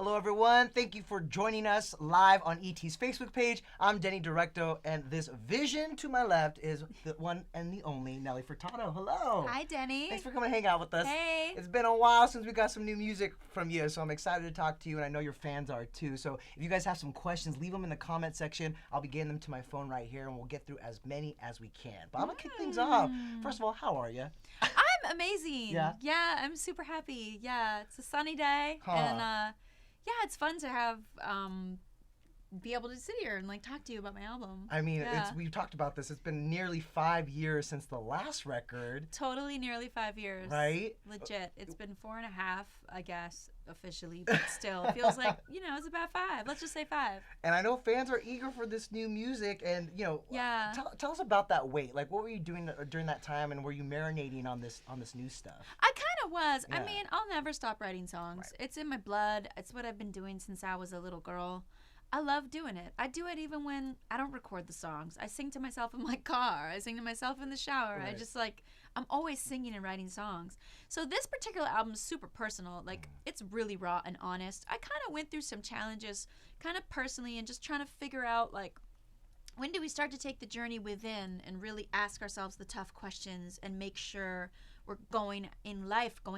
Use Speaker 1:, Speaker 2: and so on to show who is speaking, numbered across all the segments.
Speaker 1: Hello, everyone. Thank you for joining us live on ET's Facebook page. I'm Denny Directo, and this vision to my left is the one and the only Nelly Furtado. Hello.
Speaker 2: Hi, Denny.
Speaker 1: Thanks for coming to hang out with us.
Speaker 2: Hey.
Speaker 1: It's been a while since we got some new music from you, so I'm excited to talk to you, and I know your fans are too. So if you guys have some questions, leave them in the comment section. I'll be getting them to my phone right here, and we'll get through as many as we can. But I'm going to kick things off. First of all, how are you?
Speaker 2: I'm amazing.
Speaker 1: Yeah?
Speaker 2: I'm super happy. Yeah, it's a sunny day,
Speaker 1: Huh.
Speaker 2: and it's fun to have be able to sit here and like talk to you about my album.
Speaker 1: I mean,
Speaker 2: Yeah.
Speaker 1: we've talked about this. It's been nearly 5 years since the last record.
Speaker 2: Totally, nearly 5 years.
Speaker 1: Right?
Speaker 2: Legit. It's been 4.5, I guess, officially, but still, it feels like it's about 5. Let's just say 5.
Speaker 1: And I know fans are eager for this new music, and
Speaker 2: Yeah.
Speaker 1: tell us about that wait. Like, what were you doing during that time, and were you marinating on this new stuff?
Speaker 2: I kind of was.
Speaker 1: Yeah.
Speaker 2: I mean, I'll never stop writing songs.
Speaker 1: Right.
Speaker 2: It's in my blood. It's what I've been doing since I was a little girl. I love doing it. I do it even when I don't record the songs. I sing to myself in my car. I sing to myself in the shower.
Speaker 1: Right.
Speaker 2: I just I'm always singing and writing songs. So this particular album is super personal. Like, it's really raw and honest. I kind of went through some challenges kind of personally and just trying to figure out, like, when do we start to take the journey within and really ask ourselves the tough questions and make sure we're going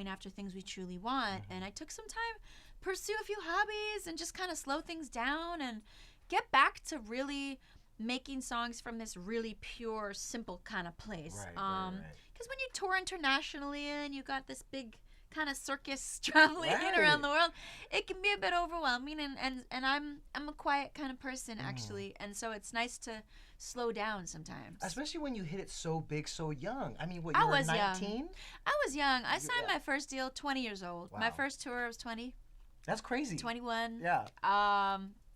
Speaker 2: after things we truly want. And I took some time, pursue a few hobbies, and just kind of slow things down and get back to really making songs from this really pure, simple kind of place.
Speaker 1: Right.
Speaker 2: Because when you tour internationally and you got this big kind of circus traveling
Speaker 1: Right.
Speaker 2: around the world, it can be a bit overwhelming, and I'm a quiet kind of person actually, and so it's nice to slow down sometimes.
Speaker 1: Especially when you hit it so big, so young. I mean, what,
Speaker 2: I
Speaker 1: you were
Speaker 2: was young.
Speaker 1: 19?
Speaker 2: I was young. I signed
Speaker 1: Yeah.
Speaker 2: my first deal 20 years old. My
Speaker 1: Wow.
Speaker 2: first tour I was 20,
Speaker 1: That's crazy.
Speaker 2: 21.
Speaker 1: Yeah.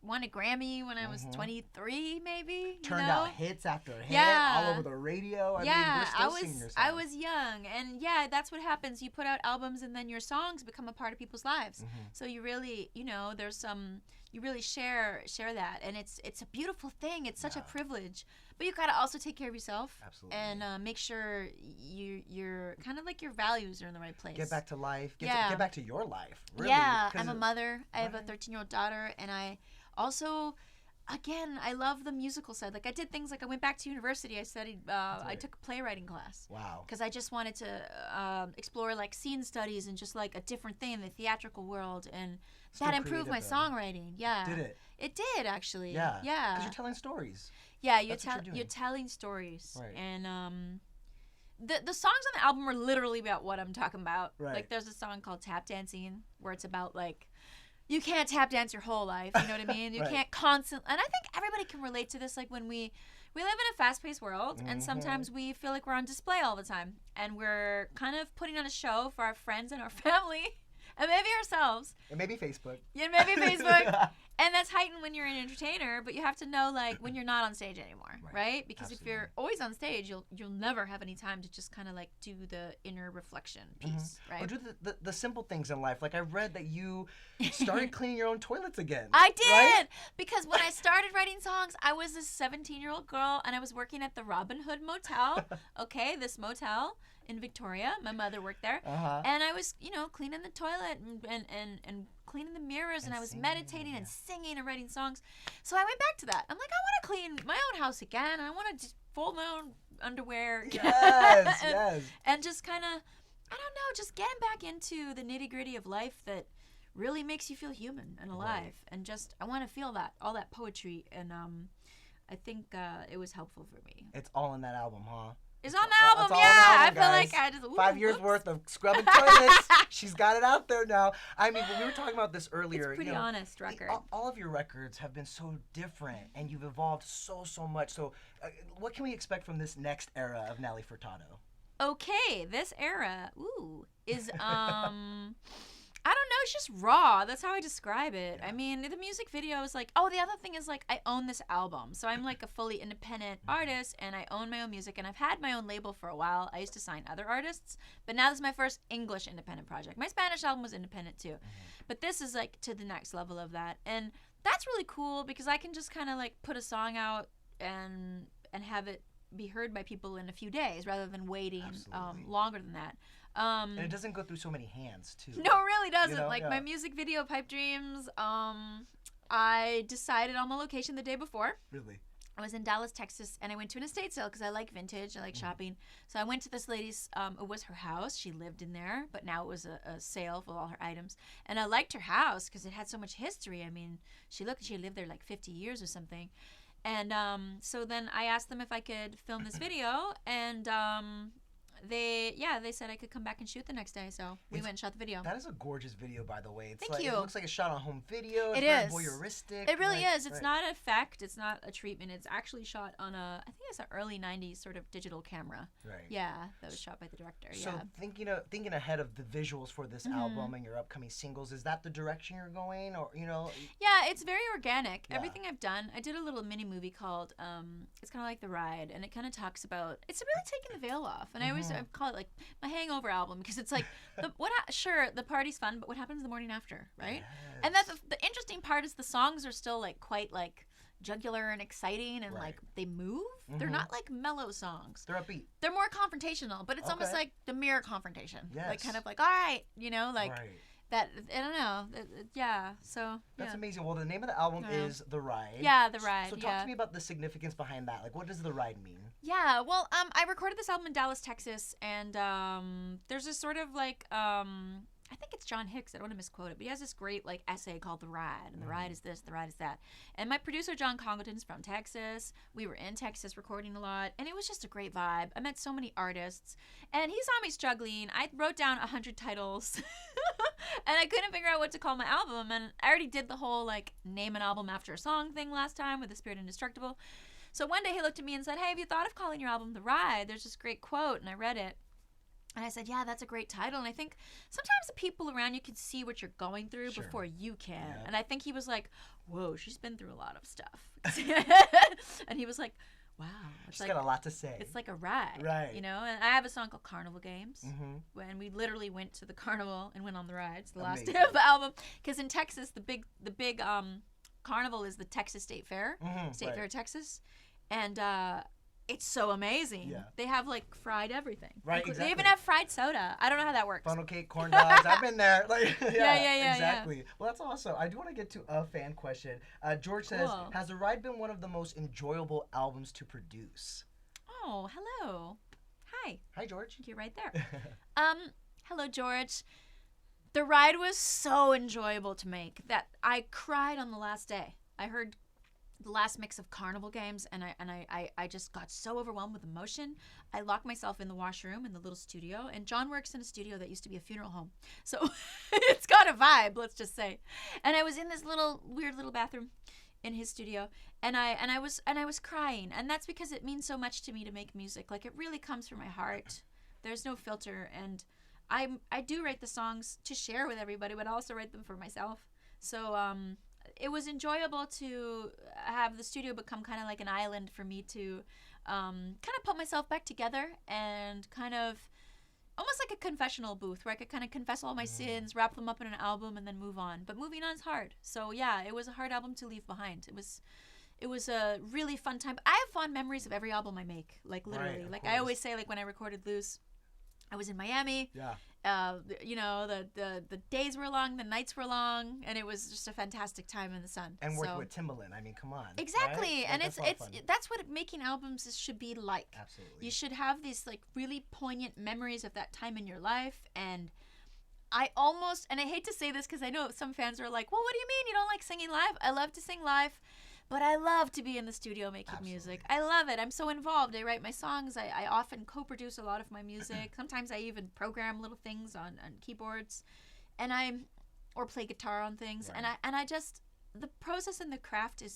Speaker 2: Won a Grammy when I was 23, maybe.
Speaker 1: Turned out hits after hit
Speaker 2: Yeah.
Speaker 1: all over the radio. I mean,
Speaker 2: Yeah,
Speaker 1: we're still singing your songs.
Speaker 2: I was young, and yeah, that's what happens. You put out albums, and then your songs become a part of people's lives. So you really, there's some, you really share that, and it's a beautiful thing. It's such a privilege, but you gotta also take care of yourself.
Speaker 1: Absolutely.
Speaker 2: And make sure you're kind of like your values are in the right place.
Speaker 1: Get back to life.
Speaker 2: Yeah.
Speaker 1: Get back to your life. Really.
Speaker 2: Yeah,
Speaker 1: 'Cause
Speaker 2: I'm a mother. I have a
Speaker 1: Right.
Speaker 2: 13-year-old daughter, and I also, again, I love the musical side. Like, I did things like I went back to university. I studied. I
Speaker 1: right.
Speaker 2: took a playwriting class.
Speaker 1: Wow.
Speaker 2: Because I just wanted to explore like scene studies and just like a different thing in the theatrical world, and
Speaker 1: Still
Speaker 2: that improved my
Speaker 1: creative, though.
Speaker 2: songwriting. Yeah.
Speaker 1: Did it?
Speaker 2: It did actually.
Speaker 1: Yeah.
Speaker 2: Yeah.
Speaker 1: Because you're telling stories.
Speaker 2: Yeah,
Speaker 1: That's what you're doing.
Speaker 2: you're telling stories,
Speaker 1: Right.
Speaker 2: and the songs on the album are literally about what I'm talking about.
Speaker 1: Right.
Speaker 2: Like, there's a song called Tap Dancing where it's about like, you can't tap dance your whole life. You know what I mean? You
Speaker 1: Right.
Speaker 2: can't constantly. And I think everybody can relate to this. Like, when we live in a fast-paced world, and sometimes we feel like we're on display all the time, and we're kind of putting on a show for our friends and our family, and maybe ourselves.
Speaker 1: And maybe Facebook.
Speaker 2: Yeah, maybe Facebook. And that's heightened when you're an entertainer, but you have to know, like, when you're not on stage anymore, right? Because if you're always on stage, you'll never have any time to just kind of like do the inner reflection piece, right?
Speaker 1: Or do the simple things in life. Like, I read that you started cleaning your own toilets again.
Speaker 2: I did,
Speaker 1: right?
Speaker 2: because when I started writing songs, I was this 17-year-old girl, and I was working at the Robin Hood Motel. Okay, this motel in Victoria. My mother worked there, and I was, cleaning the toilet and cleaning the mirrors, and I was
Speaker 1: singing,
Speaker 2: meditating and singing and writing songs. So I went back to that. I'm like, I want to clean my own house again. I want to just fold my own underwear.
Speaker 1: Yes, yes.
Speaker 2: And just kind of, I don't know, just getting back into the nitty gritty of life that really makes you feel human and alive.
Speaker 1: Right.
Speaker 2: And just, I want to feel that, all that poetry. And I think it was helpful for me.
Speaker 1: It's all in that album, huh?
Speaker 2: It's on the album,
Speaker 1: It's all
Speaker 2: yeah.
Speaker 1: on the album,
Speaker 2: I feel
Speaker 1: guys.
Speaker 2: like I just, ooh,
Speaker 1: 5 years
Speaker 2: whoops.
Speaker 1: worth of scrubbing toilets. She's got it out there now. I mean, when we were talking about this earlier.
Speaker 2: It's pretty honest record.
Speaker 1: All of your records have been so different, and you've evolved so much. So, what can we expect from this next era of Nelly Furtado?
Speaker 2: Okay, this era, is I don't know, it's just raw. That's how I describe it. I mean, the music video is like, the other thing is like, I own this album. So I'm like a fully independent artist, and I own my own music, and I've had my own label for a while. I used to sign other artists, but now this is my first English independent project. My Spanish album was independent too, but this is like to the next level of that. And that's really cool because I can just kind of like put a song out and have it be heard by people in a few days rather than waiting longer than that.
Speaker 1: And it doesn't go through so many hands too.
Speaker 2: No, it really doesn't.
Speaker 1: You know?
Speaker 2: Like
Speaker 1: Yeah.
Speaker 2: my music video, Pipe Dreams, I decided on the location the day before.
Speaker 1: Really?
Speaker 2: I was in Dallas, Texas, and I went to an estate sale because I like vintage. I like shopping. So I went to this lady's, it was her house. She lived in there, but now it was a sale for all her items. And I liked her house because it had so much history. I mean, she lived there like 50 years or something. And so then I asked them if I could film this video, and they said I could come back and shoot the next day. So we went and shot the video.
Speaker 1: That is a gorgeous video, by the way. It's
Speaker 2: Thank
Speaker 1: like,
Speaker 2: you.
Speaker 1: It looks like it's shot on home video. It's
Speaker 2: It
Speaker 1: very
Speaker 2: is.
Speaker 1: voyeuristic.
Speaker 2: It really
Speaker 1: like,
Speaker 2: is. It's
Speaker 1: right.
Speaker 2: not an effect. It's not a treatment. It's actually shot on I think it's an early 90s sort of digital camera.
Speaker 1: Right.
Speaker 2: Yeah, that was shot by the director.
Speaker 1: So
Speaker 2: yeah.
Speaker 1: thinking ahead of the visuals for this album and your upcoming singles, is that the direction you're going, or
Speaker 2: Yeah, it's very organic.
Speaker 1: Yeah.
Speaker 2: Everything I've done, I did a little mini movie called it's kind of like The Ride, and it kind of talks about it's really taking the veil off. And I always call it like my hangover album because it's like sure, the party's fun, but what happens the morning after, right? And that's the interesting part is the songs are still like quite like jugular and exciting and like they move. They're not like mellow songs.
Speaker 1: They're upbeat.
Speaker 2: They're more confrontational, but it's almost
Speaker 1: Okay.
Speaker 2: like the mirror confrontation.
Speaker 1: Yes.
Speaker 2: Like kind of like, all right, like
Speaker 1: Right.
Speaker 2: that. I don't know. Yeah. So
Speaker 1: That's
Speaker 2: yeah.
Speaker 1: amazing. Well, the name of the album
Speaker 2: Yeah.
Speaker 1: is The Ride.
Speaker 2: Yeah, The Ride.
Speaker 1: So talk
Speaker 2: yeah.
Speaker 1: to me about the significance behind that. Like, what does The Ride mean?
Speaker 2: Yeah, well, I recorded this album in Dallas, Texas, and there's this sort of like I think it's John Hicks. I don't want to misquote it, but he has this great like essay called The Ride, and the ride is this, the ride is that. And my producer John Congleton's from Texas. We were in Texas recording a lot, and it was just a great vibe. I met so many artists, and he saw me struggling. I wrote down 100 titles, and I couldn't figure out what to call my album. And I already did the whole like name an album after a song thing last time with The Spirit Indestructible. So one day he looked at me and said, "Hey, have you thought of calling your album The Ride? There's this great quote," and I read it. And I said, yeah, that's a great title. And I think sometimes the people around you can see what you're going through
Speaker 1: Sure.
Speaker 2: before you can.
Speaker 1: Yeah.
Speaker 2: And I think he was like, whoa, she's been through a lot of stuff. And he was like, wow. It's
Speaker 1: She's
Speaker 2: like,
Speaker 1: got a lot to say.
Speaker 2: it's like a ride.
Speaker 1: Right.
Speaker 2: You know, and I have a song called Carnival Games.
Speaker 1: Mm-hmm.
Speaker 2: And we literally went to the carnival and went on the rides the last
Speaker 1: Amazing.
Speaker 2: day of the album. Because in Texas, the big carnival is the Texas State Fair. State
Speaker 1: right.
Speaker 2: Fair, Texas. And it's so amazing.
Speaker 1: Yeah.
Speaker 2: They have like fried everything.
Speaker 1: Right,
Speaker 2: They
Speaker 1: exactly.
Speaker 2: even have fried soda. I don't know how that works.
Speaker 1: Funnel cake, corn dogs. I've been there. Like,
Speaker 2: yeah,
Speaker 1: exactly. Well, that's awesome. I do want to get to a fan question. George says,
Speaker 2: Cool.
Speaker 1: has The Ride been one of the most enjoyable albums to produce?
Speaker 2: Oh, hello. Hi.
Speaker 1: Hi, George.
Speaker 2: Thank you right there. Hello, George. The Ride was so enjoyable to make that I cried on the last day. I heard the last mix of Carnival Games, and I just got so overwhelmed with emotion. I locked myself in the washroom in the little studio, and John works in a studio that used to be a funeral home, so it's got a vibe, let's just say. And I was in this weird little bathroom in his studio, and I was crying, and that's because it means so much to me to make music. Like, it really comes from my heart. There's no filter, and I do write the songs to share with everybody, but I also write them for myself. So it was enjoyable to have the studio become kind of like an island for me to kind of put myself back together and kind of almost like a confessional booth where I could kind of confess all my sins, wrap them up in an album, and then move on. But moving on is hard. So yeah, it was a hard album to leave behind. It was a really fun time. I have fond memories of every album I make, like literally.
Speaker 1: Right, of
Speaker 2: like
Speaker 1: course.
Speaker 2: I always say, like when I recorded Loose, I was in Miami.
Speaker 1: Yeah.
Speaker 2: You know, the days were long, the nights were long, and it was just a fantastic time in the sun.
Speaker 1: And working
Speaker 2: So-
Speaker 1: with Timbaland. I mean, come on.
Speaker 2: Exactly,
Speaker 1: right?
Speaker 2: and
Speaker 1: Like,
Speaker 2: it's
Speaker 1: that's a lot of fun.
Speaker 2: that's what making albums should be like.
Speaker 1: Absolutely.
Speaker 2: You should have these like really poignant memories of that time in your life, and I hate to say this because I know some fans are like, well, what do you mean you don't like singing live? I love to sing live, but I love to be in the studio making music. I love it. I'm so involved. I write my songs. I often co-produce a lot of my music. Sometimes I even program little things on keyboards, or play guitar on things.
Speaker 1: Right.
Speaker 2: And I just, the process and the craft is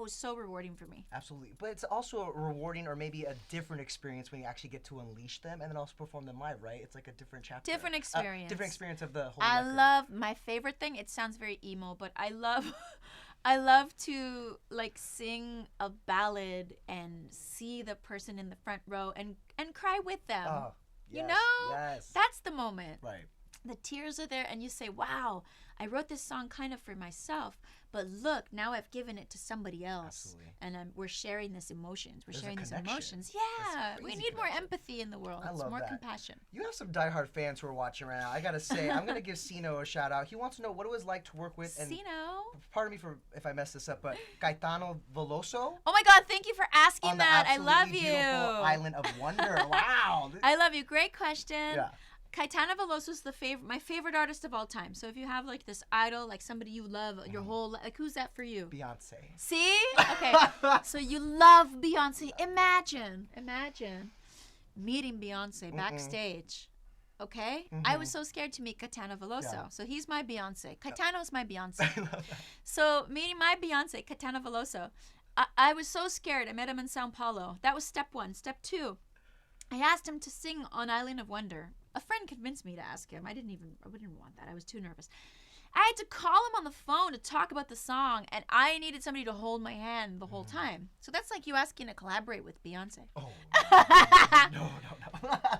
Speaker 2: so rewarding for me.
Speaker 1: Absolutely. But it's also a rewarding or maybe a different experience when you actually get to unleash them and then also perform them live, right? It's like a different chapter.
Speaker 2: Different experience.
Speaker 1: Different experience of the whole
Speaker 2: I
Speaker 1: record.
Speaker 2: love, my favorite thing, it sounds very emo, but I love to like sing a ballad and see the person in the front row and cry with them.
Speaker 1: Oh, yes,
Speaker 2: you know?
Speaker 1: Yes.
Speaker 2: That's the moment.
Speaker 1: Right.
Speaker 2: the tears are there, and you say, wow, I wrote this song kind of for myself, but look, now I've given it to somebody else.
Speaker 1: Absolutely.
Speaker 2: And we're sharing this emotions. We're
Speaker 1: There's a
Speaker 2: sharing these
Speaker 1: connection.
Speaker 2: emotions.
Speaker 1: There's
Speaker 2: Yeah,
Speaker 1: a
Speaker 2: we
Speaker 1: crazy
Speaker 2: need more
Speaker 1: connection.
Speaker 2: empathy in the world.
Speaker 1: I love
Speaker 2: more
Speaker 1: that.
Speaker 2: compassion.
Speaker 1: You have some diehard fans who are watching right now. I gotta say, I'm gonna give Sino a shout out. He wants to know what it was like to work with, and
Speaker 2: Sino.
Speaker 1: pardon me for if I mess this up, but Caetano Veloso
Speaker 2: Oh my God, thank you for asking
Speaker 1: on the
Speaker 2: that. I
Speaker 1: absolutely
Speaker 2: love
Speaker 1: beautiful
Speaker 2: you.
Speaker 1: island of wonder. Wow.
Speaker 2: I love you. Great question.
Speaker 1: Yeah.
Speaker 2: Caetano Veloso is my favorite artist of all time. So if you have like this idol, like somebody you love your whole like, who's that for you?
Speaker 1: Beyonce.
Speaker 2: See? Okay. So you love Beyonce. Imagine meeting Beyonce backstage. Okay? I was so scared to meet Caetano Veloso.
Speaker 1: Yeah.
Speaker 2: So he's my Beyonce. Caetano's my Beyonce.
Speaker 1: I love that.
Speaker 2: So meeting my Beyonce, Caetano Veloso, I was so scared. I met him in Sao Paulo. That was step 1. Step 2, I asked him to sing on Island of Wonder. A friend convinced me to ask him. I didn't want that. I was too nervous. I had to call him on the phone to talk about the song, and I needed somebody to hold my hand the whole time. So that's like you asking to collaborate with Beyonce.
Speaker 1: Oh, no.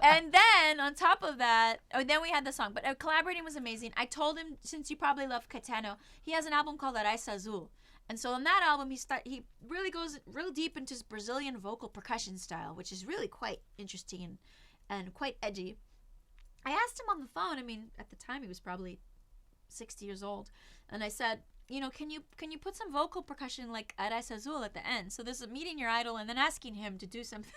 Speaker 2: And then on top of that, then we had the song. But collaborating was amazing. I told him, since you probably love Caetano, he has an album called Araíça Azul. And so on that album, he really goes real deep into his Brazilian vocal percussion style, which is really quite interesting and quite edgy. I asked him on the phone. I mean, at the time he was probably 60 years old, and I said, can you put some vocal percussion like Araíça Azul at the end? So this is meeting your idol and then asking him to do something.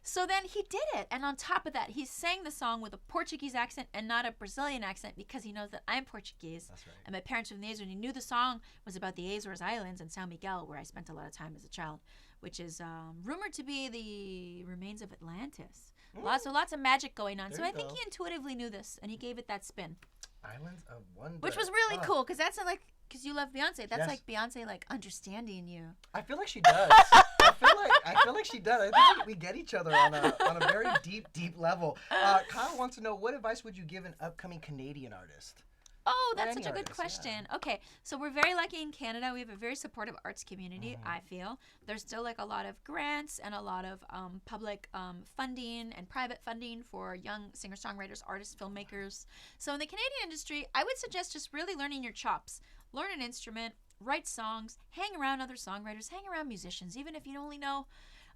Speaker 2: So then he did it, and on top of that, he sang the song with a Portuguese accent and not a Brazilian accent because he knows that I'm Portuguese.
Speaker 1: That's right.
Speaker 2: And my parents are from the Azores, and he knew the song was about the Azores Islands and São Miguel, where I spent a lot of time as a child, which is rumored to be the remains of Atlantis. Lots of magic going on.
Speaker 1: There
Speaker 2: So
Speaker 1: you
Speaker 2: I think
Speaker 1: go.
Speaker 2: he intuitively knew this, and he gave it that spin,
Speaker 1: Islands of Wonder.
Speaker 2: which was really
Speaker 1: Oh,
Speaker 2: cool because that's like, because you love Beyonce. That's
Speaker 1: Yes.
Speaker 2: like Beyonce like understanding you.
Speaker 1: I feel like she does. I feel like she does. I think we get each other on a very deep level. Kyle wants to know, what advice would you give an upcoming Canadian artist?
Speaker 2: Oh,
Speaker 1: Or
Speaker 2: that's
Speaker 1: any
Speaker 2: such a good
Speaker 1: artist,
Speaker 2: question. Okay, so we're very lucky in Canada. We have a very supportive arts community, I feel. There's still like a lot of grants and a lot of public funding and private funding for young singer-songwriters, artists, filmmakers. So in the Canadian industry, I would suggest just really learning your chops. Learn an instrument, write songs, hang around other songwriters, hang around musicians. Even if you only know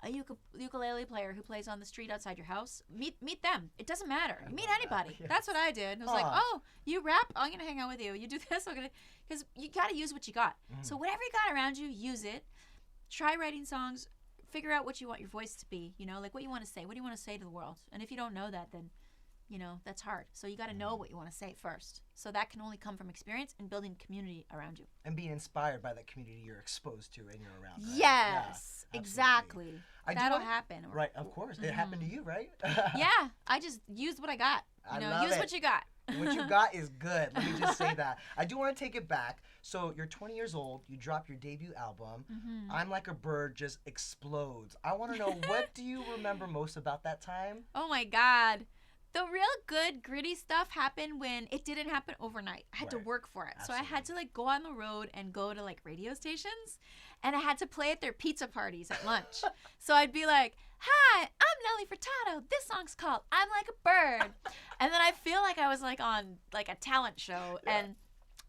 Speaker 2: a ukulele player who plays on the street outside your house, meet them. It doesn't matter. You meet anybody.
Speaker 1: Yes.
Speaker 2: That's what I did. I was like, oh, you rap? I'm going to hang out with you. You do this? I'm going to... Because you got to use what you got. So whatever you got around you, use it. Try writing songs. Figure out what you want your voice to be. Like what you want to say. What do you want to say to the world? And if you don't know that, then... that's hard. So you got to know what you want to say first. So that can only come from experience and building community around you.
Speaker 1: And being inspired by that community you're exposed to and you're around. Right?
Speaker 2: Yes,
Speaker 1: Yeah,
Speaker 2: exactly.
Speaker 1: I do
Speaker 2: That'll
Speaker 1: wanna-
Speaker 2: happen.
Speaker 1: Right, of course. It happened to you, right?
Speaker 2: Yeah, I just used what I got.
Speaker 1: I love
Speaker 2: Use
Speaker 1: it.
Speaker 2: what you got.
Speaker 1: What you got is good. Let me just say that. I do want to take it back. So you're 20 years old. You drop your debut album. I'm Like a Bird just explodes. I want to know, what do you remember most about that time?
Speaker 2: Oh my God. The real good gritty stuff happened when it didn't happen overnight. I had to
Speaker 1: Right.
Speaker 2: work for it. So I
Speaker 1: Absolutely.
Speaker 2: had to like go on the road and go to like radio stations, and I had to play at their pizza parties at lunch. So I'd be like, hi, I'm Nelly Furtado. This song's called I'm Like a Bird. And then I feel like I was like on like a talent show, and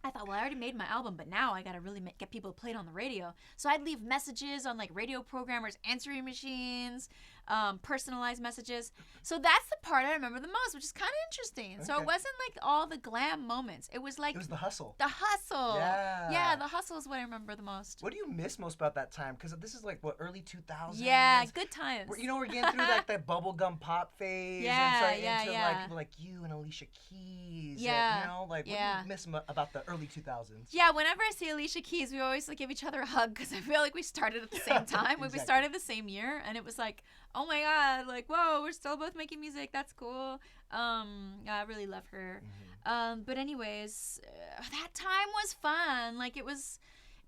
Speaker 2: I thought, well, I already made my album, but now I got to really get people to play it on the radio. So I'd leave messages on like radio programmers' answering machines, personalized messages. So that's the part I remember the most, which is kind of interesting. So
Speaker 1: Okay.
Speaker 2: it wasn't like all the glam moments. It was like
Speaker 1: It was the hustle.
Speaker 2: the hustle.
Speaker 1: Yeah.
Speaker 2: Yeah, the hustle is what I remember the most.
Speaker 1: What do you miss most about that time? Because this is like, what, early 2000s?
Speaker 2: Yeah, good times.
Speaker 1: We're getting through like that bubblegum pop phase.
Speaker 2: Yeah,
Speaker 1: and starting
Speaker 2: yeah,
Speaker 1: into
Speaker 2: yeah.
Speaker 1: like people like you and Alicia Keys.
Speaker 2: Yeah,
Speaker 1: And, what do
Speaker 2: yeah.
Speaker 1: you miss about the early 2000s?
Speaker 2: Yeah, whenever I see Alicia Keys, we always like give each other a hug because I feel like we started at the same time. We
Speaker 1: Exactly.
Speaker 2: started the same year, and it was like, oh my God, like, whoa, we're still both making music. That's cool. Yeah, I really love her. But anyways, that time was fun. Like it was.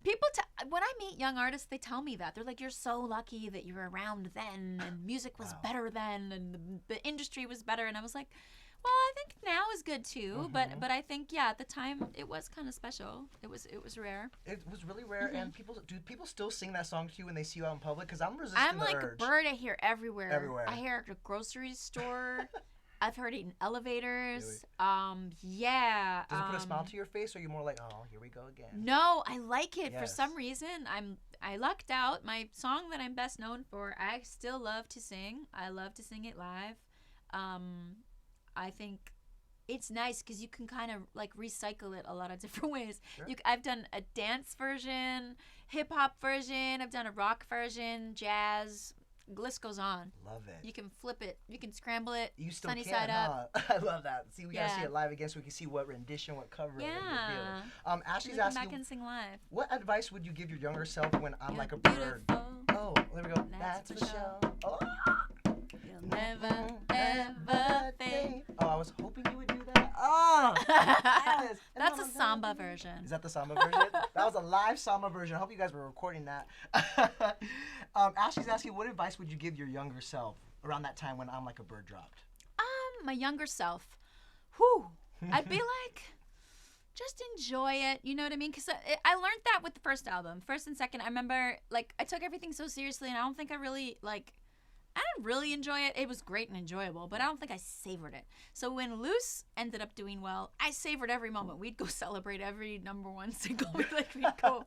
Speaker 2: People, when I meet young artists, they tell me that. They're like, you're so lucky that you were around then, and music was better then, and the industry was better. And I was like, well, I think now is good too. But I think, yeah, at the time, it was kind of special. It was rare.
Speaker 1: It was really rare. And do people still sing that song to you when they see you out in public? Because I'm resisting
Speaker 2: I'm
Speaker 1: the
Speaker 2: like
Speaker 1: urge.
Speaker 2: a bird I hear everywhere.
Speaker 1: Everywhere.
Speaker 2: I hear at a grocery store. I've heard it in elevators.
Speaker 1: Really?
Speaker 2: Yeah.
Speaker 1: Does it put a smile to your face, or are you more like, oh, here we go again?
Speaker 2: No, I like it. For
Speaker 1: Yes.
Speaker 2: some reason, I lucked out. My song that I'm best known for, I still love to sing. I love to sing it live. I think it's nice because you can kind of like recycle it a lot of different ways.
Speaker 1: Sure.
Speaker 2: I've done a dance version, hip hop version. I've done a rock version, jazz. List goes on.
Speaker 1: Love it.
Speaker 2: You can flip it. You can scramble it.
Speaker 1: You still
Speaker 2: sunny
Speaker 1: can,
Speaker 2: side up.
Speaker 1: huh? I love that. See, we gotta see
Speaker 2: Yeah.
Speaker 1: it live again so we can see what rendition, what cover.
Speaker 2: Yeah.
Speaker 1: Ashley's
Speaker 2: Come back
Speaker 1: asking,
Speaker 2: and sing live.
Speaker 1: what advice would you give your younger self when I'm
Speaker 2: You're
Speaker 1: like a bird?
Speaker 2: beautiful.
Speaker 1: Oh, there we go.
Speaker 2: That's
Speaker 1: That's
Speaker 2: for
Speaker 1: for
Speaker 2: sure.
Speaker 1: sure. Oh.
Speaker 2: You'll never, ever think.
Speaker 1: Oh, I was hoping you would do that. Oh, yes.
Speaker 2: That's a samba version.
Speaker 1: Is that the samba version? That was a live samba version. I hope you guys were recording that. Ashley's asking, what advice would you give your younger self around that time when I'm like a bird dropped?
Speaker 2: My younger self. Whew. I'd be like, just enjoy it. You know what I mean? Because I learned that with the first album. First and second, I remember, like, I took everything so seriously, and I don't think I really, like, I didn't really enjoy it. It was great and enjoyable, but I don't think I savored it. So when Loose ended up doing well, I savored every moment. We'd go celebrate every number 1 single. We'd go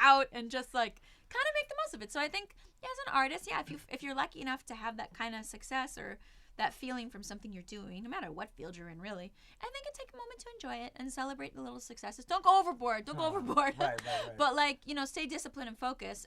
Speaker 2: out and just like kind of make the most of it. So I think, yeah, as an artist, yeah, if you're lucky enough to have that kind of success or that feeling from something you're doing, no matter what field you're in, really, I think it take a moment to enjoy it and celebrate the little successes. Don't go overboard. Don't go overboard.
Speaker 1: Right.
Speaker 2: But like, you know, stay disciplined and focused.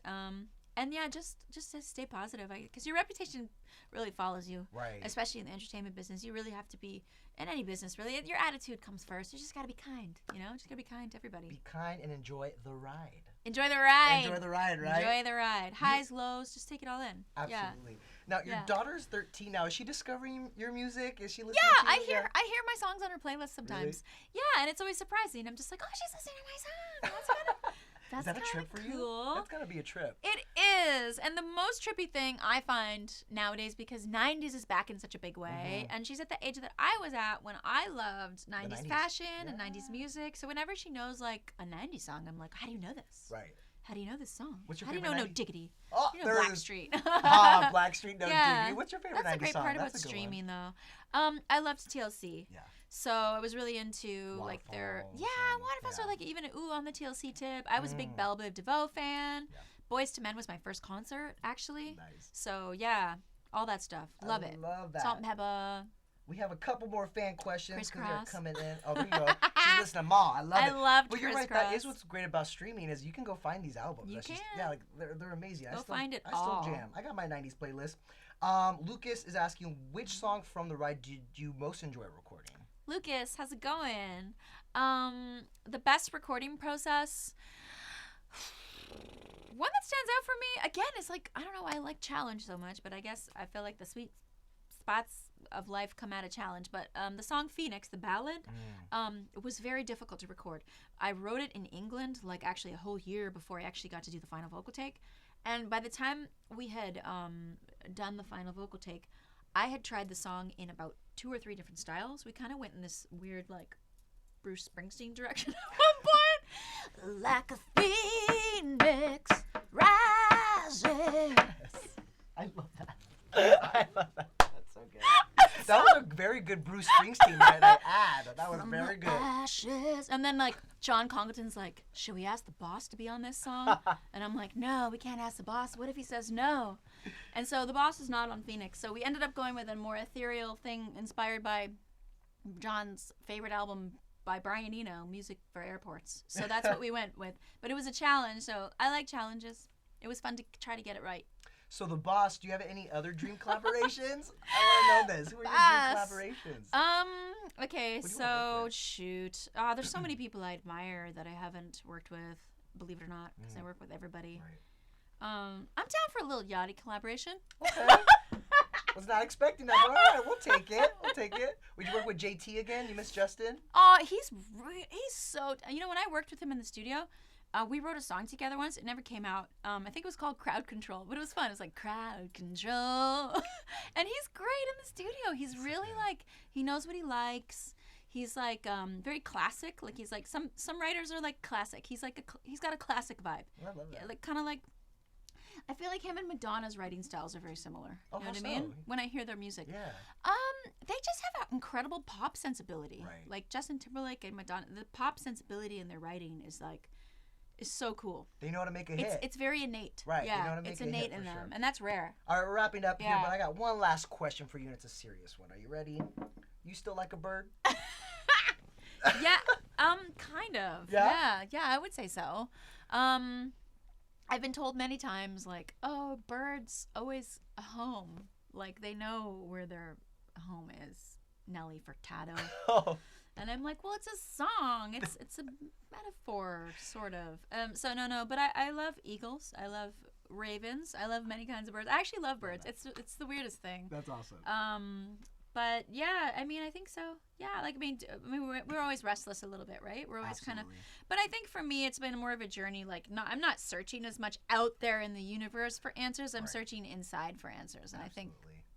Speaker 2: And yeah, just to stay positive, because your reputation really follows you.
Speaker 1: Right.
Speaker 2: Especially in the entertainment business, you really have to be, in any business really, your attitude comes first. You just gotta be kind, you know? Just gotta be kind to everybody.
Speaker 1: Be kind and enjoy the ride.
Speaker 2: Enjoy the ride.
Speaker 1: Enjoy the ride, right?
Speaker 2: Enjoy the ride. Highs, lows, just take it all in.
Speaker 1: Absolutely. Now, your
Speaker 2: Yeah.
Speaker 1: daughter's 13 now. Is she discovering your music? Is she listening
Speaker 2: Yeah,
Speaker 1: to
Speaker 2: I
Speaker 1: you?
Speaker 2: hear my songs on her playlist sometimes. Yeah, and it's always surprising. I'm just like, oh, she's listening to my song. That's kind of
Speaker 1: Is that a trip for you?
Speaker 2: cool.
Speaker 1: That's gotta be a trip.
Speaker 2: It is. And the most trippy thing I find nowadays, because 90s is back in such a big way, and she's at the age that I was at when I loved 90s
Speaker 1: 90s.
Speaker 2: fashion and
Speaker 1: Yeah.
Speaker 2: 90s music. So whenever she knows like a 90s song, I'm like, how do you know this?
Speaker 1: Right.
Speaker 2: How do you know this song?
Speaker 1: What's your
Speaker 2: How do you
Speaker 1: favorite
Speaker 2: know No
Speaker 1: 90s?
Speaker 2: Diggity?
Speaker 1: Oh,
Speaker 2: You know
Speaker 1: there it is.
Speaker 2: Blackstreet.
Speaker 1: Blackstreet, no
Speaker 2: Yeah.
Speaker 1: Diggity. What's your favorite 90s
Speaker 2: That's the great
Speaker 1: song?
Speaker 2: part
Speaker 1: That's
Speaker 2: about
Speaker 1: a good
Speaker 2: streaming, though. I loved TLC.
Speaker 1: Yeah.
Speaker 2: So I was really into like their
Speaker 1: Waterfalls
Speaker 2: Waterfalls
Speaker 1: and-
Speaker 2: or like even Ooh on the TLC tip. I was a big Belle Biv DeVoe fan.
Speaker 1: Yeah.
Speaker 2: Boys to Men was my first concert actually.
Speaker 1: Nice.
Speaker 2: So yeah, all that stuff. Love
Speaker 1: I
Speaker 2: it.
Speaker 1: love that.
Speaker 2: Salt and Pepper.
Speaker 1: We have a couple more fan questions because they're
Speaker 2: Crisscross.
Speaker 1: coming in. Oh, there you go. She's listening to them all. I love
Speaker 2: I
Speaker 1: it.
Speaker 2: loved
Speaker 1: Well, you're right. That is
Speaker 2: Crisscross.
Speaker 1: what's great about streaming is you can go find these albums.
Speaker 2: You
Speaker 1: That's just-
Speaker 2: can.
Speaker 1: yeah, like they're amazing.
Speaker 2: Go find it
Speaker 1: I still
Speaker 2: all.
Speaker 1: jam. I got my 90s playlist. Lucas is asking, which song from the ride did you most enjoy recording?
Speaker 2: Lucas, how's it going? The best recording process. One that stands out for me, again, is like, I don't know why I like challenge so much, but I guess I feel like the sweet spots of life come out of challenge. But the song Phoenix, the ballad, it was very difficult to record. I wrote it in England, like actually a whole year before I actually got to do the final vocal take. And by the time we had done the final vocal take, I had tried the song in about 2 or 3 different styles. We kind of went in this weird, like, Bruce Springsteen direction at one point. Like a phoenix rising.
Speaker 1: Yes. I love that. I love that. That's so good. That was a very good Bruce Springsteen, might I add. That was
Speaker 2: From
Speaker 1: very
Speaker 2: the
Speaker 1: good.
Speaker 2: ashes. And then, like, John Congleton's like, should we ask the boss to be on this song? And I'm like, no, we can't ask the boss. What if he says no? And so the boss is not on Phoenix. So we ended up going with a more ethereal thing inspired by John's favorite album by Brian Eno, Music for Airports. So that's what we went with. But it was a challenge, so I like challenges. It was fun to try to get it right.
Speaker 1: So the boss, do you have any other dream collaborations? I want to know this. Who are your dream collaborations?
Speaker 2: Okay,
Speaker 1: Who do you wanna work
Speaker 2: so
Speaker 1: with?
Speaker 2: shoot. There's so many people I admire that I haven't worked with, believe it or not, because I work with everybody.
Speaker 1: Right.
Speaker 2: I'm down for a little Yachty collaboration.
Speaker 1: Okay. Was not expecting that, but all right, we'll take it. We'll take it. Would you work with JT again? You miss Justin?
Speaker 2: He's so. You know, when I worked with him in the studio, we wrote a song together once. It never came out. I think it was called Crowd Control, but it was fun. It was like Crowd Control, and he's great in the studio. He's really like, he knows what he likes. He's like very classic. Like he's like some writers are like classic. He's like he's got a classic vibe.
Speaker 1: I love that.
Speaker 2: Yeah, like kind of like I feel like him and Madonna's writing styles are very similar.
Speaker 1: Oh,
Speaker 2: You know what
Speaker 1: how
Speaker 2: I mean?
Speaker 1: so?
Speaker 2: When I hear their music.
Speaker 1: Yeah.
Speaker 2: They just have an incredible pop sensibility.
Speaker 1: Right.
Speaker 2: Like Justin Timberlake and Madonna, the pop sensibility in their writing is so cool.
Speaker 1: They know how to make a hit.
Speaker 2: It's very innate.
Speaker 1: Right, they know
Speaker 2: Yeah,
Speaker 1: how to make
Speaker 2: it's
Speaker 1: a hit
Speaker 2: innate
Speaker 1: for
Speaker 2: in them,
Speaker 1: sure.
Speaker 2: and that's rare.
Speaker 1: All right, we're wrapping up here,
Speaker 2: Yeah.
Speaker 1: but I got one last question for you, and it's a serious one. Are you ready? You still like a bird?
Speaker 2: Yeah, kind of.
Speaker 1: Yeah?
Speaker 2: Yeah, I would say so. I've been told many times, like, oh, birds always a home. Like, they know where their home is. Nelly Furtado.
Speaker 1: Oh.
Speaker 2: And I'm like, well, it's a song. It's a metaphor, sort of. So no, but I love eagles. I love ravens. I love many kinds of birds. I actually love birds. It's the weirdest thing.
Speaker 1: That's awesome.
Speaker 2: But yeah, I mean, I think so. Yeah, like I mean, we're always restless a little bit, right? We're always kind of. But I think for me, it's been more of a journey. Like, I'm not searching as much out there in the universe for answers. I'm searching inside for answers, and I think.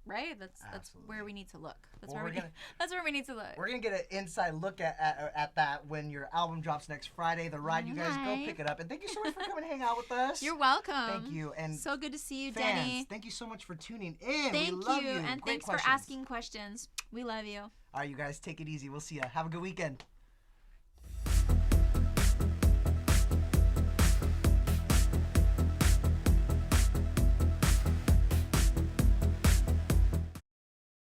Speaker 2: Right, that's where we need to look. That's where we need to look.
Speaker 1: We're gonna get an inside look at that when your album drops next Friday. The Ride, you guys go pick it up. And thank you so much for coming to hang out with us.
Speaker 2: You're welcome.
Speaker 1: Thank you. And
Speaker 2: so good to see you,
Speaker 1: fans,
Speaker 2: Denny.
Speaker 1: thank you so much for tuning in.
Speaker 2: Thank
Speaker 1: we love you.
Speaker 2: And
Speaker 1: Great
Speaker 2: thanks
Speaker 1: questions.
Speaker 2: for asking questions. We love you.
Speaker 1: All right, you guys, take it easy. We'll see ya. Have a good weekend.